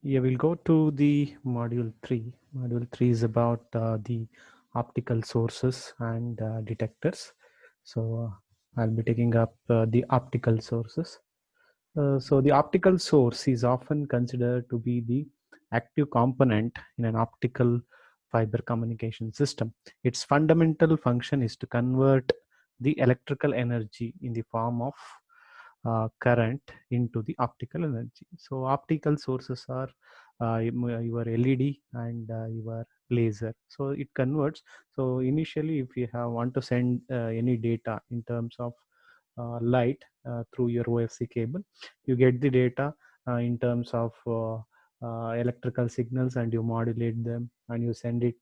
Yeah, we'll go to the module 3. Module 3 is about the optical sources and detectors. So I'll be taking up the optical sources. So the optical source is often considered to be the active component in an optical fiber communication system. Its fundamental function is to convert the electrical energy in the form of current into the optical energy. So optical sources are your LED and your laser. So it converts. So initially, if you have want to send any data in terms of light through your OFC cable, you get the data in terms of electrical signals, and you modulate them and you send it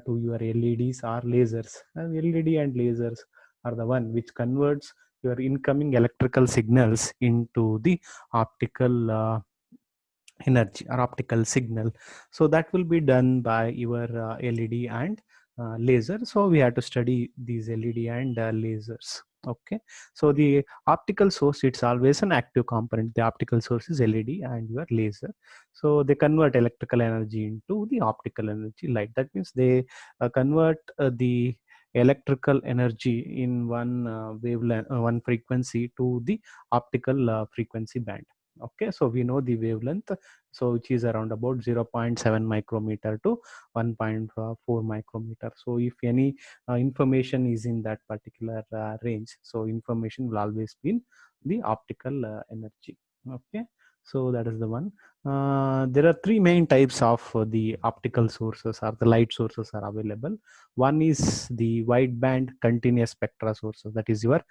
to your LEDs or lasers. And LED and lasers are the one which converts your incoming electrical signals into the optical energy or optical signal. So that will be done by your LED and laser. So we have to study these LED and lasers. Okay, so the optical source, it's always an active component. The optical source is LED and your laser. So they convert electrical energy into the optical energy, light. That means they convert the electrical energy in one wavelength, one frequency to the optical frequency band. Okay, so we know the wavelength, so which is around about 0.7 micrometer to 1.4 micrometer. So if any information is in that particular range, so information will always be in the optical energy. Okay, so that is the one. There are three main types of the optical sources or the light sources are available. One is the wideband continuous spectra sources, that is your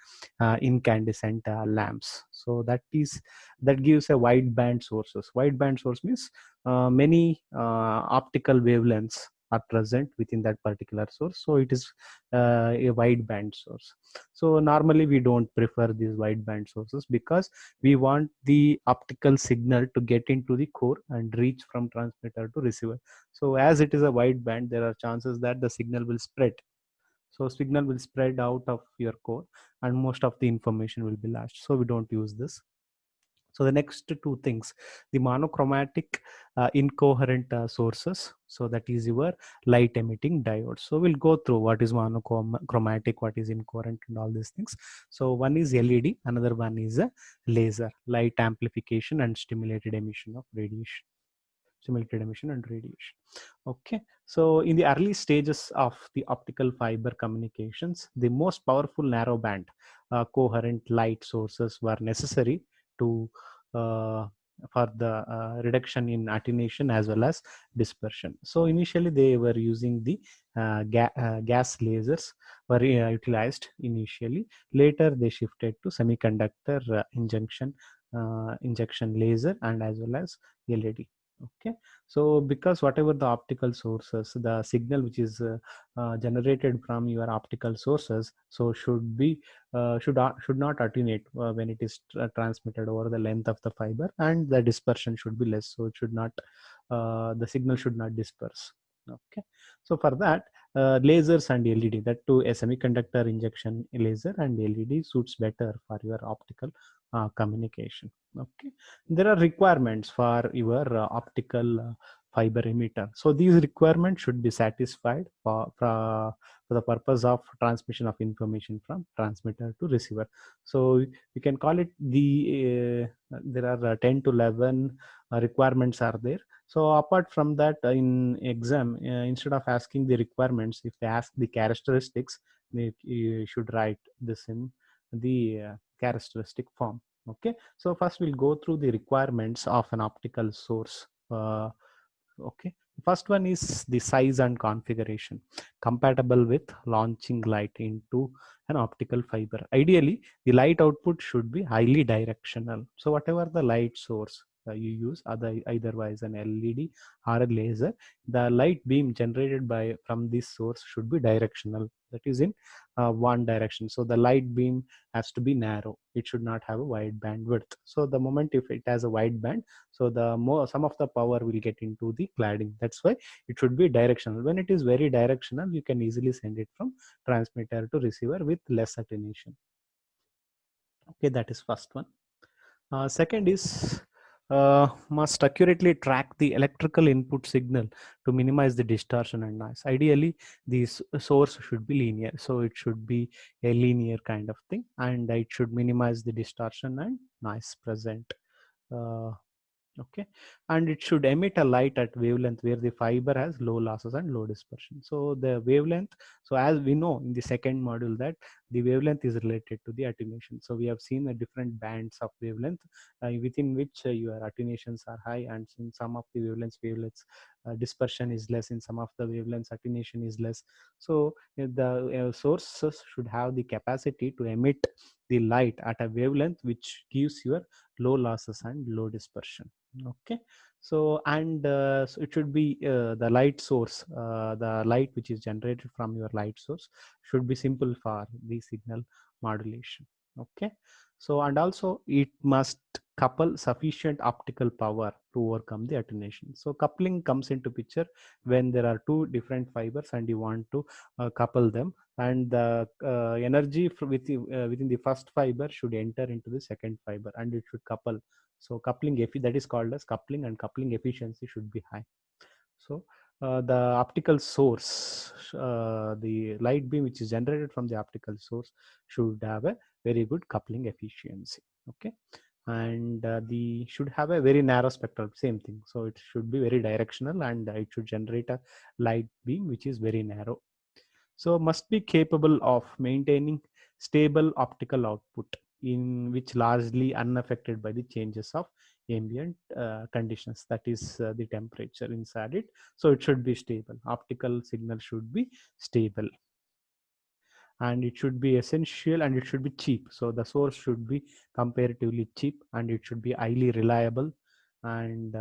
incandescent lamps. So that gives a wide band sources. Wide band source means many optical wavelengths are present within that particular source, so it is a wide band source. So normally we don't prefer these wide band sources because we want the optical signal to get into the core and reach from transmitter to receiver. So as it is a wide band, there are chances that the signal will spread. So signal will spread out of your core and most of the information will be lost, so we don't use this. So the next two things, the monochromatic incoherent sources. So that is your light emitting diodes. So we'll go through what is monochromatic, what is incoherent, and all these things. So one is LED, another one is a laser, light amplification and stimulated emission of radiation. Stimulated emission and radiation. Okay, so in the early stages of the optical fiber communications, the most powerful narrowband coherent light sources were necessary to uh, for the reduction in attenuation as well as dispersion. So initially they were using the gas lasers were utilized initially. Later they shifted to semiconductor injection laser and as well as LED. Okay, so because whatever the optical sources, the signal which is generated from your optical sources, so should not attenuate when it is transmitted over the length of the fiber, and the dispersion should be less, so it should not the signal should not disperse. Okay, so for that lasers and LED, that too a semiconductor injection laser and LED suits better for your optical communication. Okay, there are requirements for your optical fiber emitter. So these requirements should be satisfied for the purpose of transmission of information from transmitter to receiver. So you can call it there are 10 to 11 requirements are there. So apart from that, in exam, instead of asking the requirements, if they ask the characteristics, you should write this in the characteristic form. Okay, so first we'll go through the requirements of an optical source. Okay, first one is the size and configuration compatible with launching light into an optical fiber. Ideally the light output should be highly directional. So whatever the light source you use, eitherwise an LED or a laser, the light beam generated by from this source should be directional, that is in one direction. So the light beam has to be narrow, it should not have a wide bandwidth. So the moment if it has a wide band, so the more some of the power will get into the cladding. That's why it should be directional. When it is very directional, you can easily send it from transmitter to receiver with less attenuation. Okay, that is first one. Second is must accurately track the electrical input signal to minimize the distortion and noise. Ideally, the source should be linear, so it should be a linear kind of thing, and it should minimize the distortion and noise present. Uh, okay, and it should emit a light at wavelength where the fiber has low losses and low dispersion. So the wavelength, so as we know in the second module that the wavelength is related to the attenuation. So we have seen the different bands of wavelength within which your attenuations are high, and in some of the wavelengths dispersion is less, in some of the wavelengths attenuation is less. So the sources should have the capacity to emit the light at a wavelength which gives your low losses and low dispersion. Okay, so and so it should be the light source, the light which is generated from your light source should be simple for the signal modulation. Okay, so and also it must couple sufficient optical power to overcome the attenuation. So coupling comes into picture when there are two different fibers and you want to couple them, and the energy within the first fiber should enter into the second fiber and it should couple. So coupling that is called as coupling, and coupling efficiency should be high. So the optical source, the light beam which is generated from the optical source should have a very good coupling efficiency. Okay, and the should have a very narrow spectrum, same thing. So it should be very directional, and it should generate a light beam which is very narrow. So must be capable of maintaining stable optical output in which largely unaffected by the changes of ambient conditions, that is the temperature inside it. So it should be stable, optical signal should be stable, and it should be essential, and it should be cheap. So the source should be comparatively cheap, and it should be highly reliable, and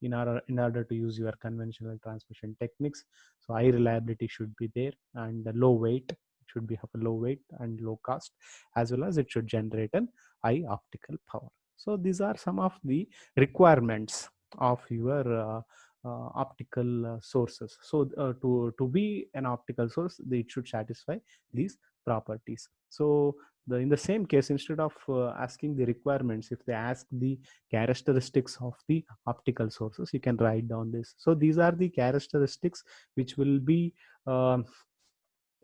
in order to use your conventional transmission techniques, so high reliability should be there, and the low weight, it should be have a low weight and low cost, as well as it should generate an high optical power. So these are some of the requirements of your optical sources. So to be an optical source, it should satisfy these properties. So in the same case, instead of asking the requirements, if they ask the characteristics of the optical sources, you can write down this. So these are the characteristics which will be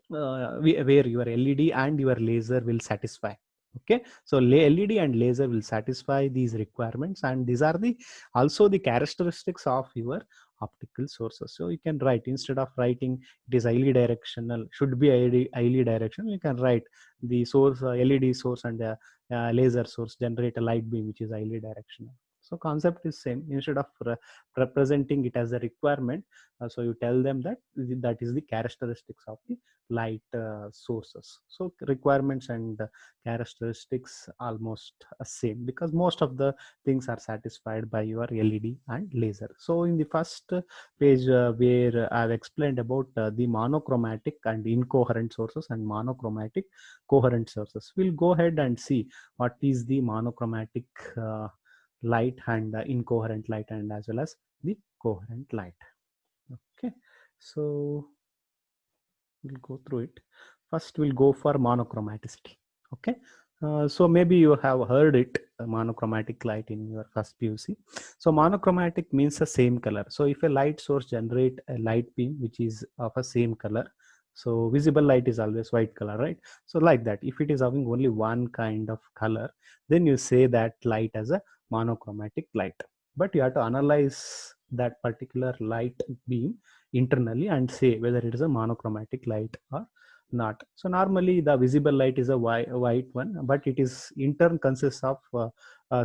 where your LED and your laser will satisfy. Okay, so LED and laser will satisfy these requirements, and these are the also the characteristics of your optical sources. So you can write, instead of writing it is highly directional, should be highly directional, you can write the source, LED source and laser source generate a light beam which is highly directional. So concept is same. Instead of representing it as a requirement, so you tell them that that is the characteristics of the light sources. So requirements and characteristics almost same, because most of the things are satisfied by your LED and laser. So in the first page where I've explained about the monochromatic and incoherent sources and monochromatic coherent sources, we'll go ahead and see what is the monochromatic light and incoherent light, and as well as the coherent light. Okay, so we'll go through it. First, we'll go for monochromaticity. Okay, so maybe you have heard it, monochromatic light, in your first PUC. So monochromatic means the same color. So if a light source generate a light beam which is of a same color, so visible light is always white color, right? So like that, if it is having only one kind of color, then you say that light as a monochromatic light. But you have to analyze that particular light beam internally and say whether it is a monochromatic light or not. So normally the visible light is a white one, but it is in turn consists of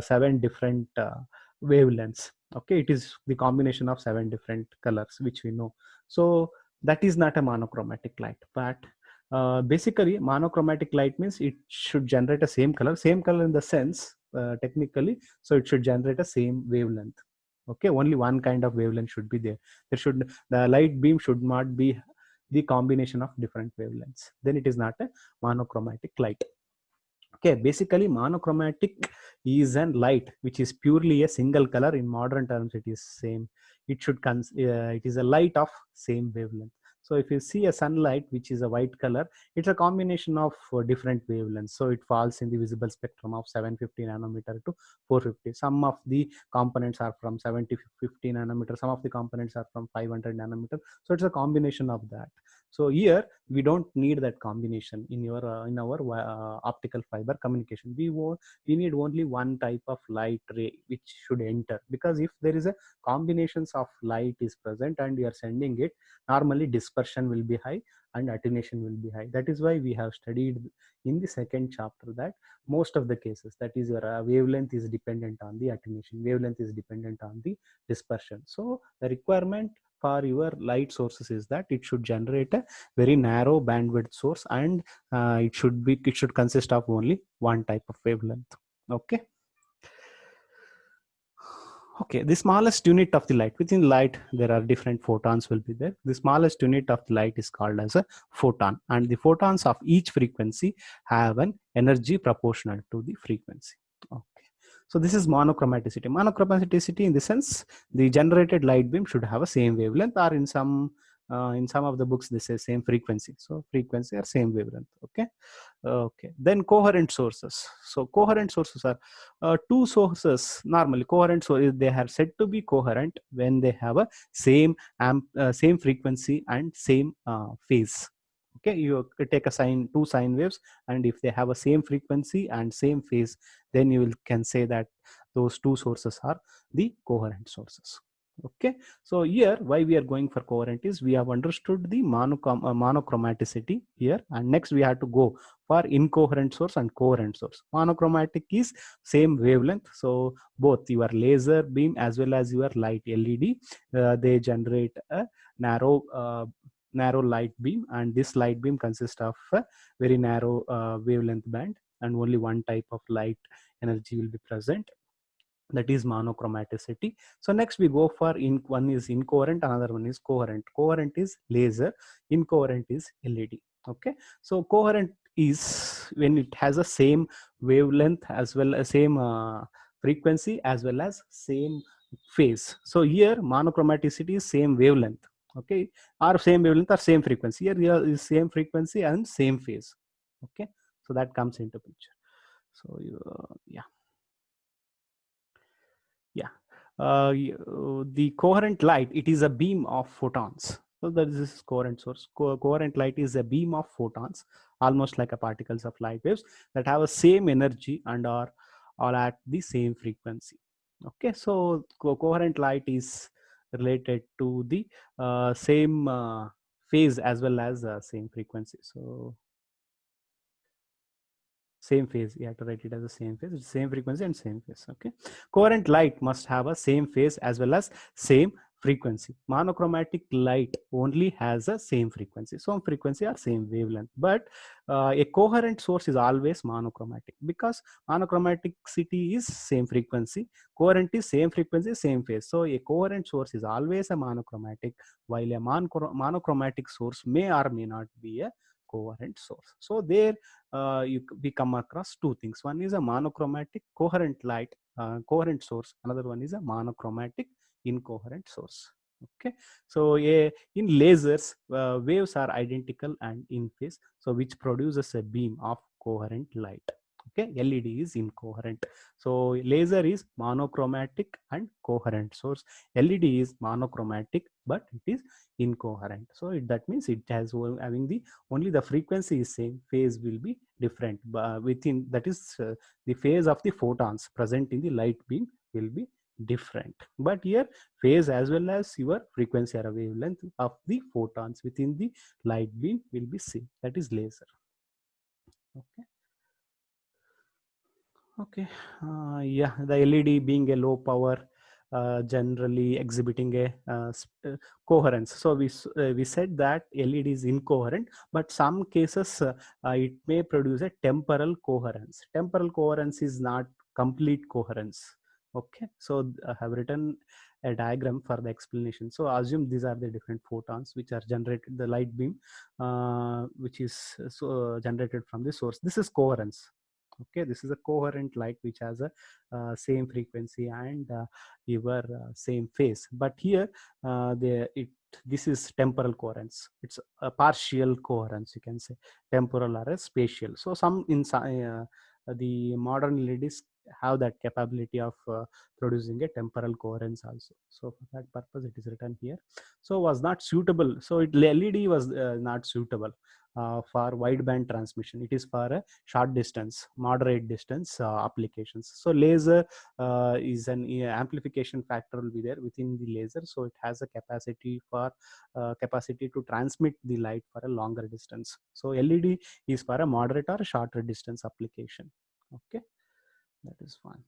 7 different wavelengths. Okay, it is the combination of 7 different colors which we know. So that is not a monochromatic light, but basically monochromatic light means it should generate a same color in the sense technically, so it should generate a same wavelength. Okay, only one kind of wavelength should be there. The light beam should not be the combination of different wavelengths, then it is not a monochromatic light. Okay, basically monochromatic is an light which is purely a single color. In modern terms, it is same. It should it is a light of same wavelength. So if you see a sunlight, which is a white color, it's a combination of different wavelengths. So it falls in the visible spectrum of 750 nanometer to 450. Some of the components are from 750 nanometer. Some of the components are from 500 nanometer. So it's a combination of that. So here we don't need that combination in your in our optical fiber communication. We need only one type of light ray which should enter, because if there is a combinations of light is present and you are sending it, normally dispersion will be high and attenuation will be high. That is why we have studied in the second chapter that most of the cases, that is your wavelength is dependent on the attenuation, wavelength is dependent on the dispersion. So the requirement for your light sources is that it should generate a very narrow bandwidth source, and it should consist of only one type of wavelength. Okay. Okay, the smallest unit of the light, within light there are different photons will be there. The smallest unit of the light is called as a photon, and the photons of each frequency have an energy proportional to the frequency. Okay, so this is monochromaticity. Monochromaticity in the sense the generated light beam should have a same wavelength, or in some of the books they say same frequency. So frequency or same wavelength. Okay. Okay, then coherent sources. So coherent sources are two sources. Normally coherent sources, they are said to be coherent when they have a same frequency and same phase. Okay, you take a two sine waves, and if they have a same frequency and same phase, then can say that those two sources are the coherent sources. Okay, so here why we are going for coherent is we have understood the monochromaticity here, and next we have to go for incoherent source and coherent source. Monochromatic is same wavelength, so both your laser beam as well as your light LED, they generate a narrow light beam, and this light beam consists of a very narrow wavelength band, and only one type of light energy will be present. That is monochromaticity. So next we go for one is incoherent, another one is coherent. Coherent is laser, incoherent is LED. Okay, so coherent is when it has a same wavelength as well as same frequency as well as same phase. So here monochromaticity is same wavelength. Okay, or same wavelength or same frequency. Here is same frequency and same phase. Okay, so that comes into picture. So yeah. Yeah, the coherent light, it is a beam of photons. So that is this coherent source. Coherent light is a beam of photons, almost like a particles of light waves that have a same energy and are all at the same frequency. Okay, so coherent light is related to the same phase as well as same frequency. So same phase, you have to write it as the same phase, it's same frequency and same phase. Okay, coherent light must have a same phase as well as same frequency. Monochromatic light only has a same frequency, so frequency or same wavelength, but a coherent source is always monochromatic, because monochromaticity is same frequency, coherent is same frequency, same phase. So a coherent source is always a monochromatic, while a monochromatic source may or may not be a coherent source. So there we come across two things. One is a monochromatic coherent light coherent source, another one is a monochromatic incoherent source. Okay, so in lasers waves are identical and in phase, so which produces a beam of coherent light. Okay, LED is incoherent, so laser is monochromatic and coherent source, LED is monochromatic but it is incoherent. So that means it has having the only the frequency is same, phase will be different, but within that is the phase of the photons present in the light beam will be different, but here phase as well as your frequency or wavelength of the photons within the light beam will be same, that is laser. Okay. Okay, yeah, the LED being a low power, generally exhibiting a coherence. So we said that LED is incoherent, but some cases it may produce a temporal coherence. Temporal coherence is not complete coherence. Okay, so I have written a diagram for the explanation. So assume these are the different photons which are generated, the light beam which is generated from the source. This is coherence. Okay, this is a coherent light which has a same frequency and your same phase, but here this is temporal coherence. It's a partial coherence, you can say, temporal or a spatial. So some the modern LEDs have that capability of producing a temporal coherence also. So for that purpose, it is written here. So was not suitable. So LED was not suitable for wideband transmission. It is for a short distance, moderate distance applications. So laser is an amplification factor will be there within the laser. So it has a capacity for capacity to transmit the light for a longer distance. So LED is for a moderate or shorter distance application. Okay, that is fine.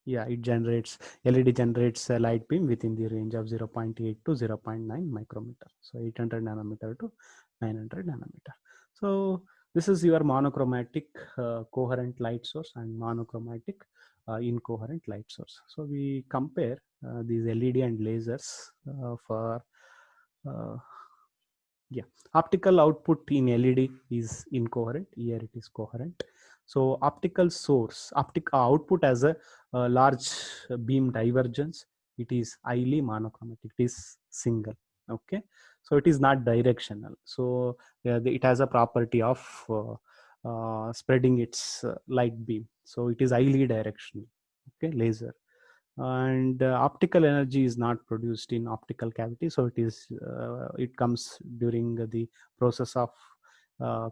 Yeah, it generates, LED generates a light beam within the range of 0.8 to 0.9 micrometer. So 800 nanometer to 900 nanometer. So this is your monochromatic coherent light source and monochromatic incoherent light source. So we compare these LED and lasers for yeah, optical output in LED is incoherent. Here it is coherent. So optical source, output as a large beam divergence, it is highly monochromatic. It is single. Okay, so it is not directional. So it has a property of spreading its light beam. So it is highly directional. Okay, laser. And optical energy is not produced in optical cavity, so it comes during the process of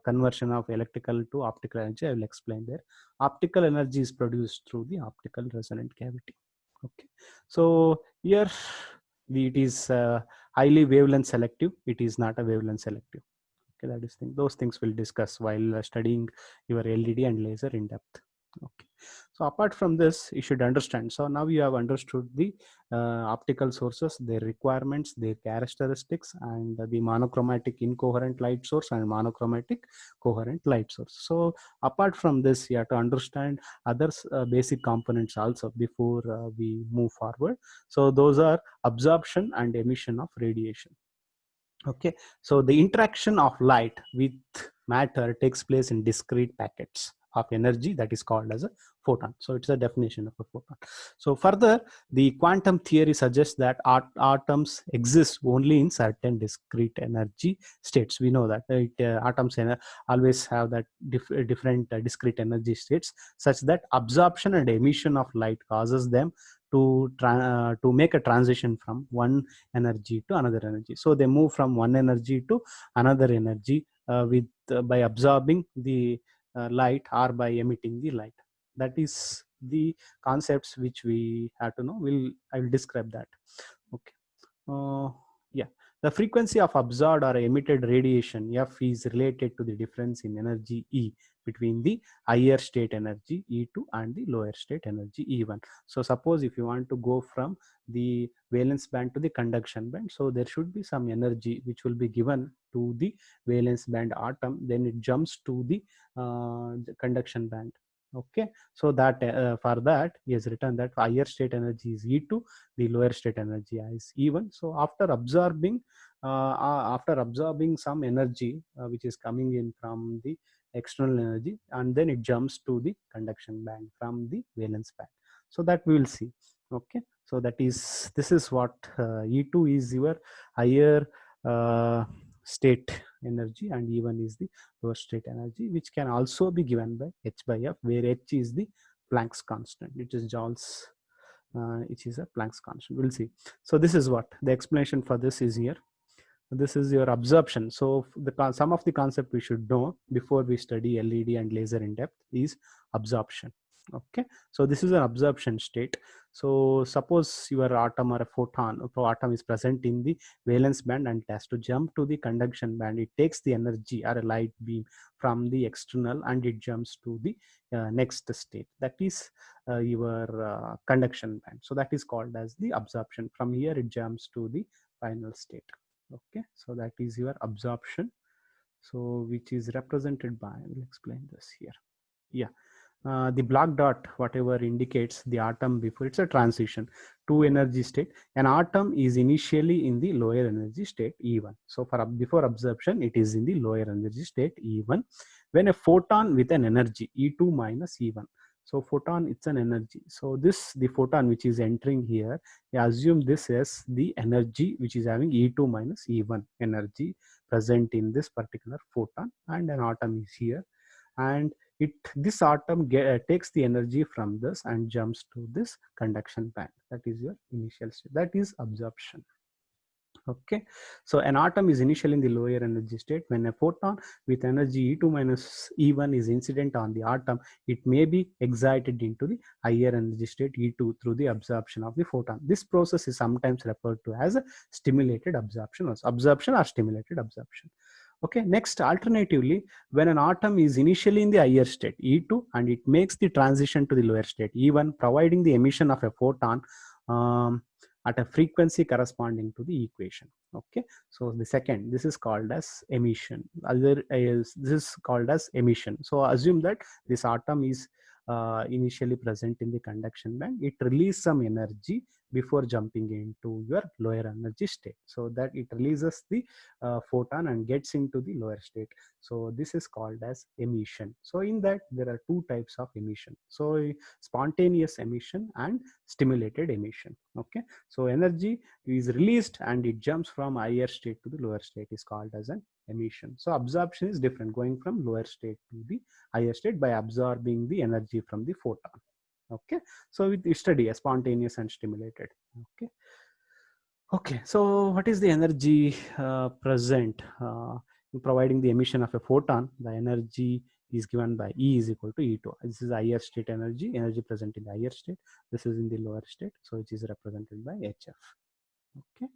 conversion of electrical to optical energy. I will explain there. Optical energy is produced through the optical resonant cavity. Okay, so here it is highly wavelength selective. It is not a wavelength selective. Okay, that is those things we'll discuss while studying your LED and laser in depth. Okay, so apart from this, you should understand. So now you have understood the optical sources, their requirements, their characteristics, and the monochromatic incoherent light source and monochromatic coherent light source. So apart from this, you have to understand other basic components also before we move forward. So those are absorption and emission of radiation. Okay, so the interaction of light with matter takes place in discrete packets of energy that is called as a photon. So it's a definition of a photon. So further, the quantum theory suggests that atoms exist only in certain discrete energy states. We know that atoms always have that different discrete energy states, such that absorption and emission of light causes them to make a transition from one energy to another energy. So they move from one energy to another energy by absorbing the light or by emitting the light. That is the concepts which we have to know. I will describe that. Okay. Yeah, the frequency of absorbed or emitted radiation F is related to the difference in energy E between the higher state energy E2 and the lower state energy E1. So suppose if you want to go from the valence band to the conduction band, so there should be some energy which will be given to the valence band atom, then it jumps to the conduction band. Okay, so that for that he has written that higher state energy is E2, the lower state energy is E1. So after absorbing some energy which is coming in from the external energy, and then it jumps to the conduction band from the valence band. So that we will see. Okay, so this is what E2 is your higher state energy, and E1 is the lower state energy, which can also be given by H by F, where H is the Planck's constant, which is Joule's which is a Planck's constant. We'll see. So this is what the explanation for this is here. This is your absorption. So some of the concept we should know before we study LED and laser in depth is absorption. Okay, so this is an absorption state. So suppose your atom or a photon, atom is present in the valence band and it has to jump to the conduction band. It takes the energy or a light beam from the external and it jumps to the next state, that is your conduction band. So that is called as the absorption. From here it jumps to the final state. Okay, so that is your absorption, so which is represented by, I will explain this here. Yeah, the black dot whatever indicates the atom before it's a transition to energy state. An atom is initially in the lower energy state E1. So before absorption it is in the lower energy state E1, when a photon with an energy E2 minus E1. So photon, it's an energy. So this, the photon which is entering here, we assume this as the energy which is having E2 minus E1 energy present in this particular photon, and an atom is here, and this atom takes the energy from this and jumps to this conduction band. That is your initial state. That is absorption. Okay, so an atom is initially in the lower energy state. When a photon with energy E2 minus E1 is incident on the atom, it may be excited into the higher energy state E2 through the absorption of the photon. This process is sometimes referred to as a stimulated absorption, or stimulated absorption. Okay, next, alternatively, when an atom is initially in the higher state E2 and it makes the transition to the lower state E1, providing the emission of a photon at a frequency corresponding to the equation. Okay, so the second, this is called as emission. Other is, this is called as emission. So assume that this atom is initially present in the conduction band. It releases some energy before jumping into your lower energy state, so that it releases the photon and gets into the lower state. So this is called as emission. So in that, there are two types of emission. So spontaneous emission and stimulated emission. Okay, so energy is released and it jumps from higher state to the lower state is called as an emission. So absorption is different, going from lower state to the higher state by absorbing the energy from the photon. Okay, so we study a spontaneous and stimulated. Okay. Okay, so what is the energy present in providing the emission of a photon? The energy is given by E is equal to E2. This is higher state energy present in the higher state. This is in the lower state, so it is represented by HF. Okay.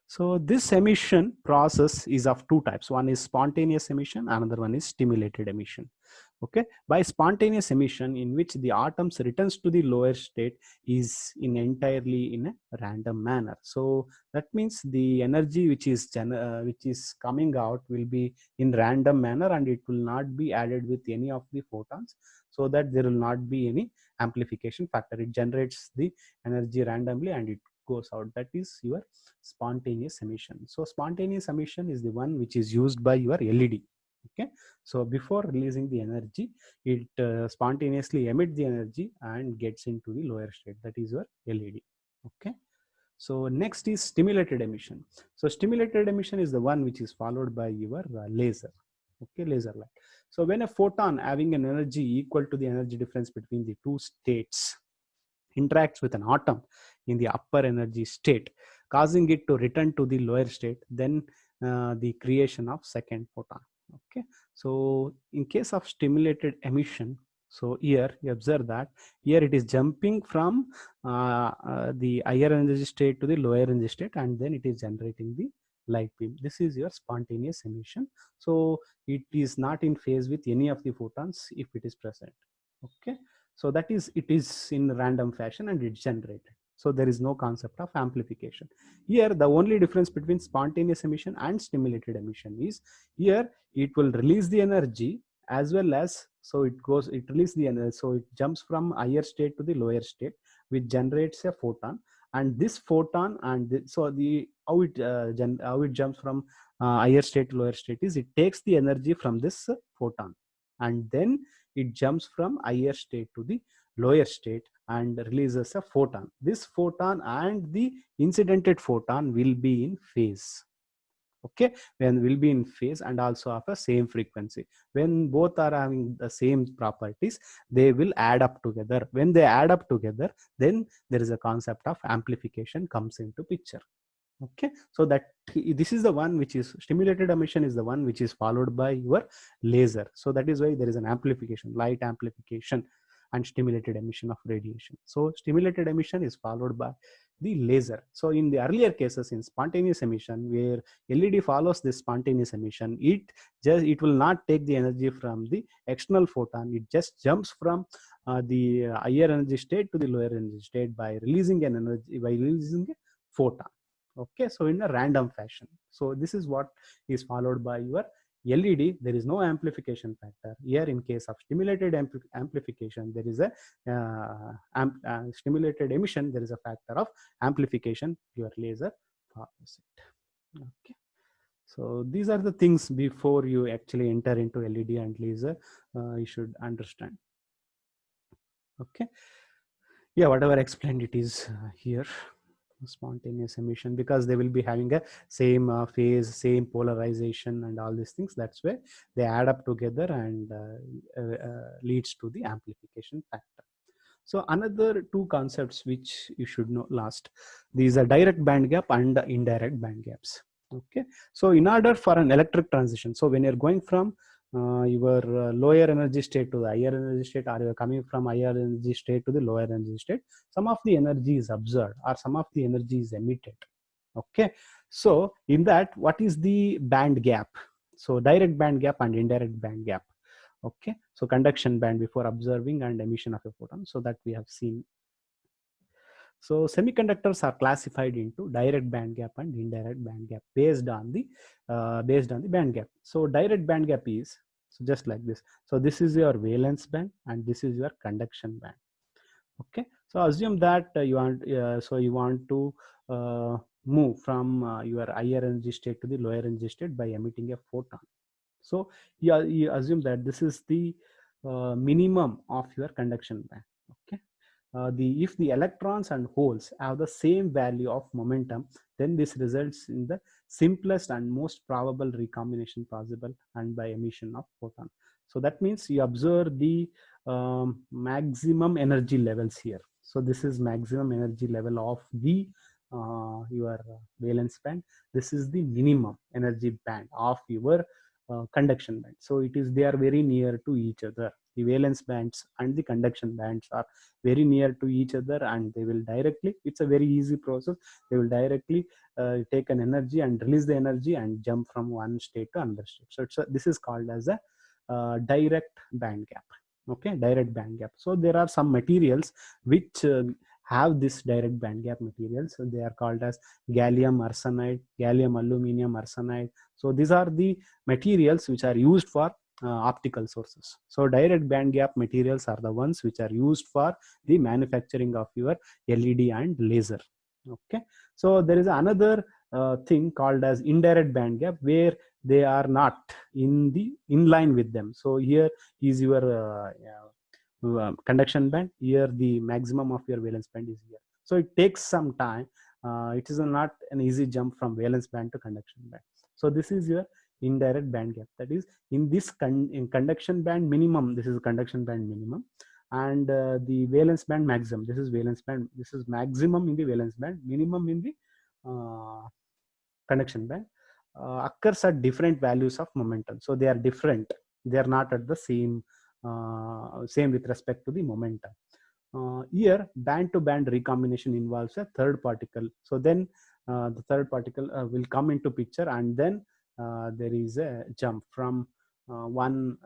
So this emission process is of two types. One is spontaneous emission, another one is stimulated emission. Okay, by spontaneous emission, in which the atoms returns to the lower state is entirely in a random manner. So that means the energy which is coming out will be in random manner, and it will not be added with any of the photons, so that there will not be any amplification factor. It generates the energy randomly and it goes out. That is your spontaneous emission. So spontaneous emission is the one which is used by your LED. Okay, so before releasing the energy, it spontaneously emits the energy and gets into the lower state. That is your LED. Okay, so next is stimulated emission. So stimulated emission is the one which is followed by your laser. Okay, laser light. So when a photon having an energy equal to the energy difference between the two states interacts with an atom in the upper energy state, causing it to return to the lower state, then the creation of second photon. Okay, so in case of stimulated emission, so here you observe that here it is jumping from the higher energy state to the lower energy state, and then it is generating the light beam. This is your spontaneous emission. So it is not in phase with any of the photons if it is present. Okay, so that is, it is in random fashion and it's generated. So there is no concept of amplification. Here the only difference between spontaneous emission and stimulated emission is here it will release the energy as well as, so it releases the energy, so it jumps from higher state to the lower state, which generates a photon. And this photon so the how it jumps from higher state to lower state is, it takes the energy from this photon, and then it jumps from higher state to the lower state and releases a photon. This photon and the incidented photon will be in phase. Okay, when will be in phase and also of a same frequency. When both are having the same properties, they will add up together. When they add up together, then there is a concept of amplification comes into picture. Okay, so that this is the one which is stimulated emission, is the one which is followed by your laser. So that is why there is an amplification, light amplification and stimulated emission of radiation. So stimulated emission is followed by the laser. So in the earlier cases, in spontaneous emission, where LED follows this spontaneous emission, it will not take the energy from the external photon. It just jumps from the higher energy state to the lower energy state by releasing a photon. Okay, so in a random fashion. So this is what is followed by your LED. There is no amplification factor. Here in case of stimulated amplification, there is a stimulated emission, there is a factor of amplification. Your laser follows it. Okay, so these are the things before you actually enter into LED and laser, you should understand. Okay. Yeah, whatever I explained it is here, spontaneous emission, because they will be having a same phase, same polarization and all these things. That's where they add up together and leads to the amplification factor. So another two concepts which you should know last, these are direct band gap and indirect band gaps. Okay, so in order for an electric transition, so when you're going from your lower energy state to the higher energy state, or you're coming from higher energy state to the lower energy state, some of the energy is absorbed or some of the energy is emitted. Okay, so in that, what is the band gap? So direct band gap and indirect band gap. Okay, so conduction band before observing and emission of a photon, so that we have seen. So semiconductors are classified into direct band gap and indirect band gap based on the band gap. So direct band gap is, so just like this. So this is your valence band and this is your conduction band. Okay, so assume that you want to move from your higher energy state to the lower energy state by emitting a photon. So you assume that this is the minimum of your conduction band. Okay, if the electrons and holes have the same value of momentum, then this results in the simplest and most probable recombination possible and by emission of photon. So that means you observe the maximum energy levels here. So this is maximum energy level of the your valence band. This is the minimum energy band of your conduction band. So it is, they are very near to each other. The valence bands and the conduction bands are very near to each other, and they will directly, it's a very easy process, they will directly take an energy and release the energy and jump from one state to another state. So this is called as a direct band gap. Okay, direct band gap. So there are some materials which have this direct band gap materials. So they are called as gallium arsenide, gallium aluminum arsenide. So these are the materials which are used for optical sources. So direct band gap materials are the ones which are used for the manufacturing of your LED and laser. Okay, so there is another thing called as indirect band gap, where they are not in line with them. So here is your conduction band, here the maximum of your valence band is here. So it takes some time. It is not an easy jump from valence band to conduction band. So this is your indirect band gap. That is, in this in conduction band minimum, this is conduction band minimum, and the valence band maximum, this is valence band, this is maximum in the valence band, minimum in the conduction band, occurs at different values of momentum. So they are different, they are not at the same with respect to the momentum. Here band to band recombination involves a third particle. So then the third particle will come into picture, and then there is a jump from one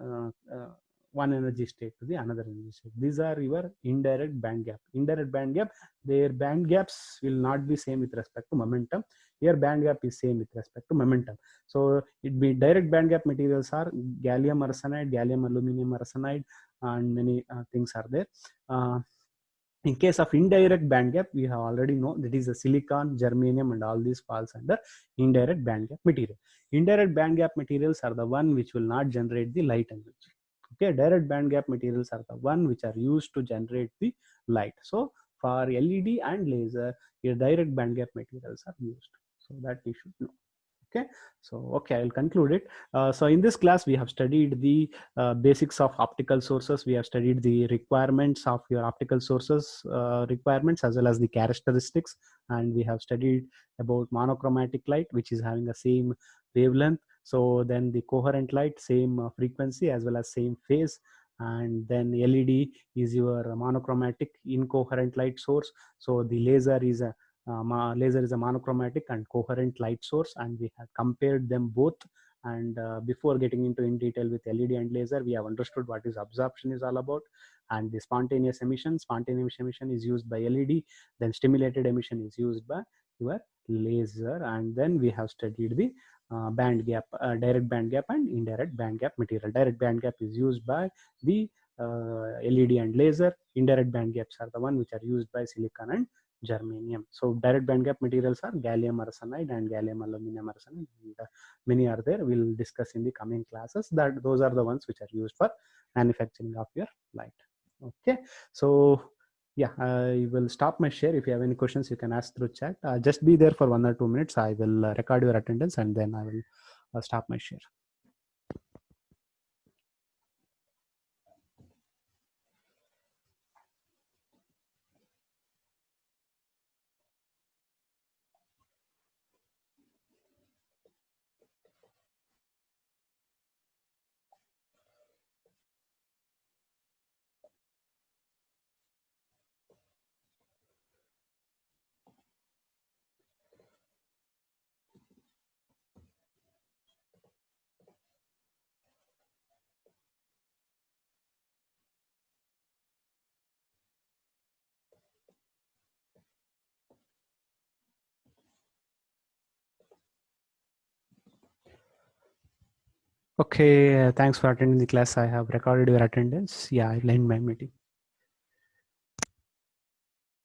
energy state to the another energy state. These are your indirect band gap. Indirect band gap, their band gaps will not be same with respect to momentum. Here band gap is same with respect to momentum. So it be direct band gap materials are gallium arsenide, gallium aluminum arsenide, and many things are there. In case of indirect band gap, we have already know that is a silicon, germanium, and all these falls under indirect band gap material. Indirect band gap materials are the one which will not generate the light energy. Okay, direct band gap materials are the one which are used to generate the light. So for LED and laser, your direct band gap materials are used. So that we should know. Okay, so okay, I'll conclude it. So in this class we have studied the basics of optical sources. We have studied the requirements of your optical sources requirements, as well as the characteristics, and we have studied about monochromatic light, which is having the same wavelength. So then the coherent light, same frequency as well as same phase. And then LED is your monochromatic incoherent light source. So the laser is a laser is a monochromatic and coherent light source, and we have compared them both. And before getting into in detail with LED and laser, we have understood what is absorption is all about, and the spontaneous emission. Spontaneous emission is used by LED, then stimulated emission is used by your laser, and then we have studied the band gap, direct band gap and indirect band gap material. Direct band gap is used by the LED and laser. Indirect band gaps are the one which are used by silicon and germanium. So direct band gap materials are gallium arsenide and gallium aluminum arsenide. And, many are there. We'll discuss in the coming classes. That those are the ones which are used for manufacturing of your light. Okay, so yeah, I will stop my share. If you have any questions, you can ask through chat. Just be there for 1 or 2 minutes. I will record your attendance and then I will stop my share. Okay, thanks for attending the class. I have recorded your attendance. Yeah, I'll end my meeting.